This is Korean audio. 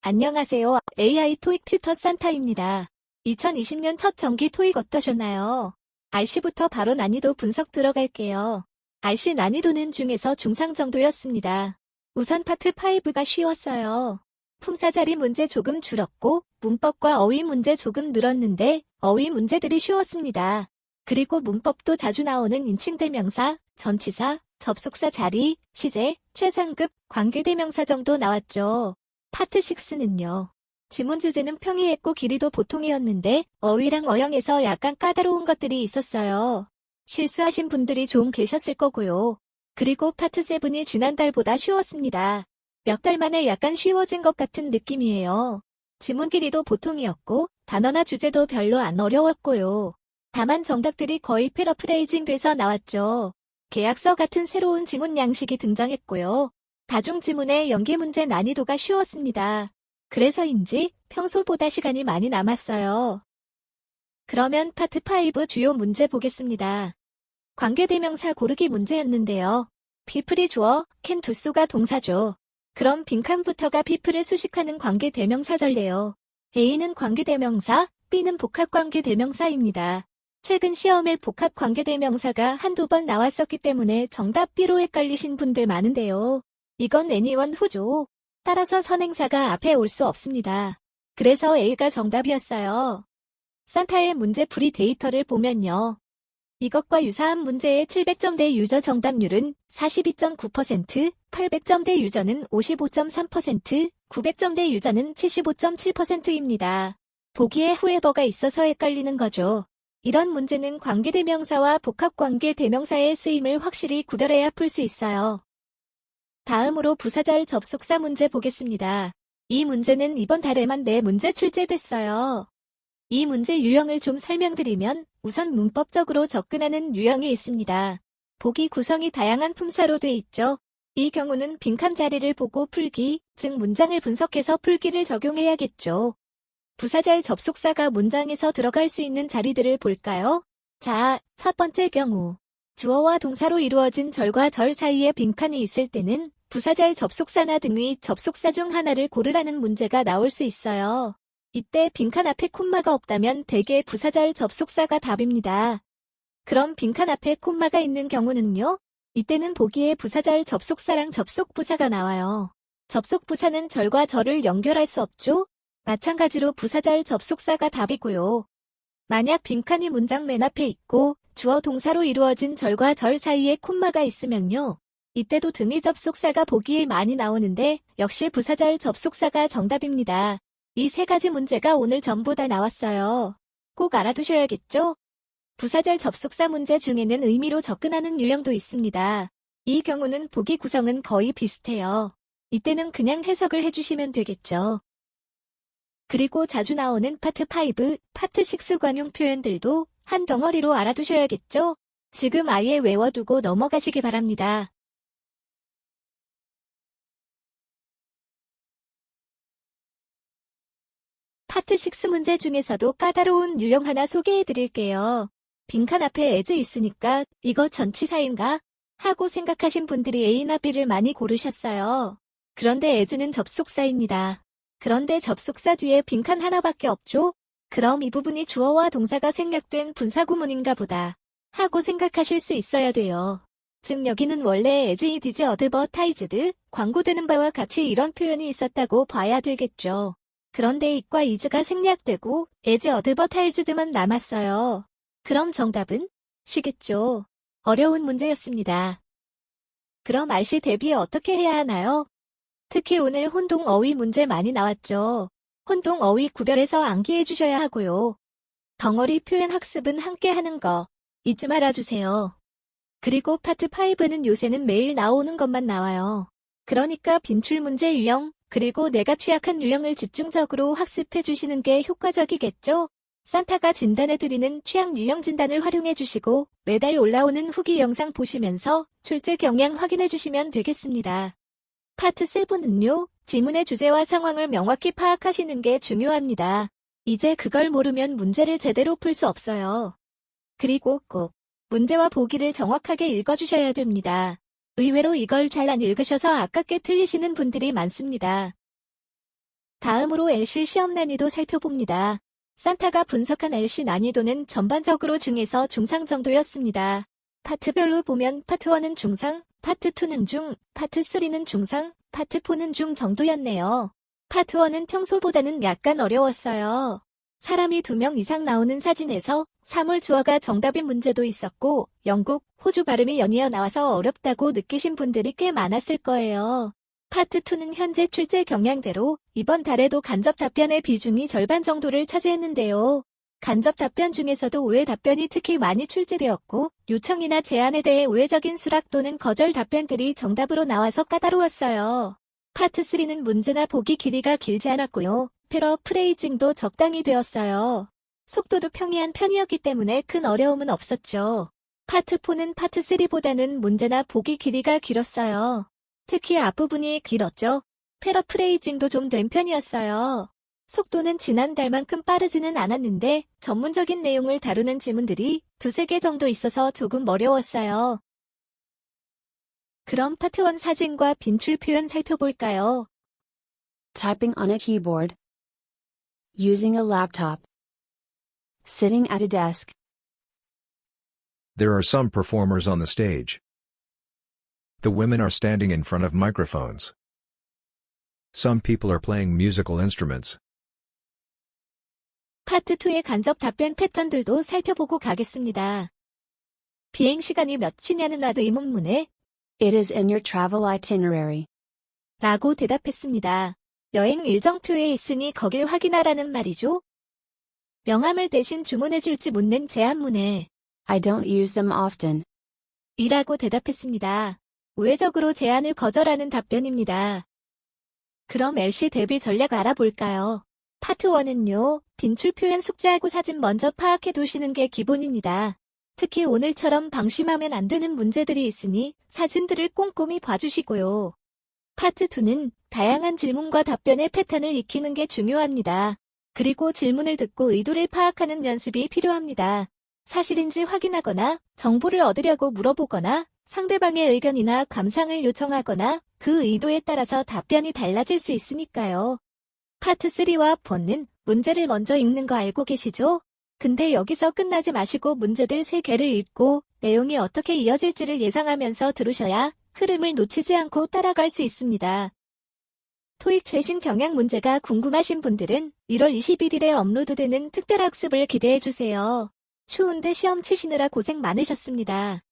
안녕하세요. AI 토익 튜터 산타입니다. 2020년 첫 정기 토익 어떠셨나요? RC부터 바로 난이도 분석 들어갈게요. RC 난이도는 중에서 중상 정도였습니다. 우선 파트 5가 쉬웠어요. 품사자리 문제 조금 줄었고 문법과 어휘 문제 조금 늘었는데 어휘 문제들이 쉬웠습니다. 그리고 문법도 자주 나오는 인칭대명사, 전치사, 접속사 자리, 시제, 최상급, 관계대명사 정도 나왔죠. 파트 6는요. 지문 주제는 평이했고 길이도 보통이었는데 어휘랑 어형에서 약간 까다로운 것들이 있었어요. 실수하신 분들이 좀 계셨을 거고요. 그리고 파트 7이 지난달보다 쉬웠습니다. 몇 달 만에 약간 쉬워진 것 같은 느낌이에요. 지문 길이도 보통이었고 단어나 주제도 별로 안 어려웠고요. 다만 정답들이 거의 패러프레이징 돼서 나왔죠. 계약서 같은 새로운 지문 양식이 등장했고요. 다중지문의 연계 문제 난이도가 쉬웠습니다. 그래서인지 평소보다 시간이 많이 남았어요. 그러면 파트 5 주요 문제 보겠습니다. 관계대명사 고르기 문제였는데요. people이 주어, can do수가 동사죠. 그럼 빈칸부터가 people을 수식하는 관계대명사절래요. A는 관계대명사, B는 복합관계대명사입니다. 최근 시험에 복합관계대명사가 한두 번 나왔었기 때문에 정답 B로 헷갈리신 분들 많은데요. 이건 anyone who죠. 따라서 선행사가 앞에 올 수 없습니다. 그래서 A가 정답이었어요. 산타의 문제풀이 데이터를 보면요. 이것과 유사한 문제의 700점대 유저 정답률은 42.9%, 800점대 유저는 55.3%, 900점대 유저는 75.7%입니다. 보기에 whoever가 있어서 헷갈리는 거죠. 이런 문제는 관계대명사와 복합관계대명사의 쓰임을 확실히 구별해야 풀 수 있어요. 다음으로 부사절 접속사 문제 보겠습니다. 이 문제는 이번 달에만 4문제 출제됐어요. 이 문제 유형을 좀 설명드리면 우선 문법적으로 접근하는 유형이 있습니다. 보기 구성이 다양한 품사로 돼 있죠. 이 경우는 빈칸 자리를 보고 풀기, 즉 문장을 분석해서 풀기를 적용해야겠죠. 부사절 접속사가 문장에서 들어갈 수 있는 자리들을 볼까요? 자, 첫 번째 경우. 주어와 동사로 이루어진 절과 절 사이에 빈칸이 있을 때는 부사절 접속사나 등위 접속사 중 하나를 고르라는 문제가 나올 수 있어요. 이때 빈칸 앞에 콤마가 없다면 대개 부사절 접속사가 답입니다. 그럼 빈칸 앞에 콤마가 있는 경우는요? 이때는 보기에 부사절 접속사랑 접속부사가 나와요. 접속부사는 절과 절을 연결할 수 없죠? 마찬가지로 부사절 접속사가 답이고요. 만약 빈칸이 문장 맨 앞에 있고 주어 동사로 이루어진 절과 절 사이에 콤마가 있으면요. 이때도 등위 접속사가 보기에 많이 나오는데 역시 부사절 접속사가 정답입니다. 이 세 가지 문제가 오늘 전부 다 나왔어요. 꼭 알아두셔야겠죠? 부사절 접속사 문제 중에는 의미로 접근하는 유형도 있습니다. 이 경우는 보기 구성은 거의 비슷해요. 이때는 그냥 해석을 해주시면 되겠죠. 그리고 자주 나오는 파트 5, 파트 6 관용 표현들도 한 덩어리로 알아두셔야겠죠? 지금 아예 외워두고 넘어가시기 바랍니다. 파트 6 문제 중에서도 까다로운 유형 하나 소개해드릴게요. 빈칸 앞에 as 있으니까 이거 전치사인가? 하고 생각하신 분들이 A나 B를 많이 고르셨어요. 그런데 as는 접속사입니다. 그런데 접속사 뒤에 빈칸 하나밖에 없죠? 그럼 이 부분이 주어와 동사가 생략된 분사구문인가 보다. 하고 생각하실 수 있어야 돼요. 즉 여기는 원래 as it is advertised, 광고되는 바와 같이 이런 표현이 있었다고 봐야 되겠죠. 그런데 it과 is가 생략되고 as advertised만 남았어요. 그럼 정답은? 시겠죠. 어려운 문제였습니다. 그럼 RC 대비 어떻게 해야 하나요? 특히 오늘 혼동 어휘 문제 많이 나왔죠. 혼동 어휘 구별해서 암기해 주셔야 하고요. 덩어리 표현 학습은 함께 하는 거 잊지 말아주세요. 그리고 파트 5는 요새는 매일 나오는 것만 나와요. 그러니까 빈출 문제 유형, 그리고 내가 취약한 유형을 집중적으로 학습해 주시는 게 효과적이겠죠? 산타가 진단해드리는 취약 유형 진단을 활용해 주시고 매달 올라오는 후기 영상 보시면서 출제 경향 확인해 주시면 되겠습니다. 파트 7은요, 지문의 주제와 상황을 명확히 파악하시는 게 중요합니다. 이제 그걸 모르면 문제를 제대로 풀 수 없어요. 그리고 꼭 문제와 보기를 정확하게 읽어주셔야 됩니다. 의외로 이걸 잘 안 읽으셔서 아깝게 틀리시는 분들이 많습니다. 다음으로 LC 시험 난이도 살펴봅니다. 산타가 분석한 LC 난이도는 전반적으로 중에서 중상 정도였습니다. 파트별로 보면 파트 1은 중상, 파트 2는 중, 파트 3는 중상, 파트 4는 중 정도였네요. 파트 1은 평소보다는 약간 어려웠어요. 사람이 2명 이상 나오는 사진에서 사물 주어가 정답인 문제도 있었고, 영국, 호주 발음이 연이어 나와서 어렵다고 느끼신 분들이 꽤 많았을 거예요. 파트 2는 현재 출제 경향대로 이번 달에도 간접 답변의 비중이 절반 정도를 차지했는데요. 간접 답변 중에서도 오해 답변이 특히 많이 출제되었고, 요청이나 제안에 대해 우회적인 수락 또는 거절 답변들이 정답으로 나와서 까다로웠어요. 파트 3는 문제나 보기 길이가 길지 않았고요. 패러프레이징도 적당히 되었어요. 속도도 평이한 편이었기 때문에 큰 어려움은 없었죠. 파트 4는 파트 3보다는 문제나 보기 길이가 길었어요. 특히 앞부분이 길었죠. 패러프레이징도 좀 된 편이었어요. 속도는 지난달만큼 빠르지는 않았는데 전문적인 내용을 다루는 지문들이 2-3개 정도 있어서 조금 어려웠어요. 그럼 파트 1 사진과 빈출 표현 살펴볼까요? Typing on a keyboard. Using a laptop. Sitting at a desk. There are some performers on the stage. The women are standing in front of microphones. Some people are playing musical instruments. 파트 2의 간접 답변 패턴들도 살펴보고 가겠습니다. 비행 시간이 몇이냐는 라도 의문문에 It is in your travel itinerary. 라고 대답했습니다. 여행 일정표에 있으니 거길 확인하라는 말이죠. 명함을 대신 주문해줄지 묻는 제안문에 I don't use them often. 이라고 대답했습니다. 우회적으로 제안을 거절하는 답변입니다. 그럼 LC 대비 전략 알아볼까요? 파트 1은요, 빈출 표현 숙지하고 사진 먼저 파악해 두시는 게 기본입니다. 특히 오늘처럼 방심하면 안 되는 문제들이 있으니 사진들을 꼼꼼히 봐주시고요. 파트 2는 다양한 질문과 답변의 패턴을 익히는 게 중요합니다. 그리고 질문을 듣고 의도를 파악하는 연습이 필요합니다. 사실인지 확인하거나 정보를 얻으려고 물어보거나 상대방의 의견이나 감상을 요청하거나 그 의도에 따라서 답변이 달라질 수 있으니까요. 파트 3와 4는 문제를 먼저 읽는 거 알고 계시죠? 근데 여기서 끝나지 마시고 문제들 3개를 읽고 내용이 어떻게 이어질지를 예상하면서 들으셔야 흐름을 놓치지 않고 따라갈 수 있습니다. 토익 최신 경향 문제가 궁금하신 분들은 1월 21일에 업로드되는 특별학습을 기대해주세요. 추운데 시험 치시느라 고생 많으셨습니다.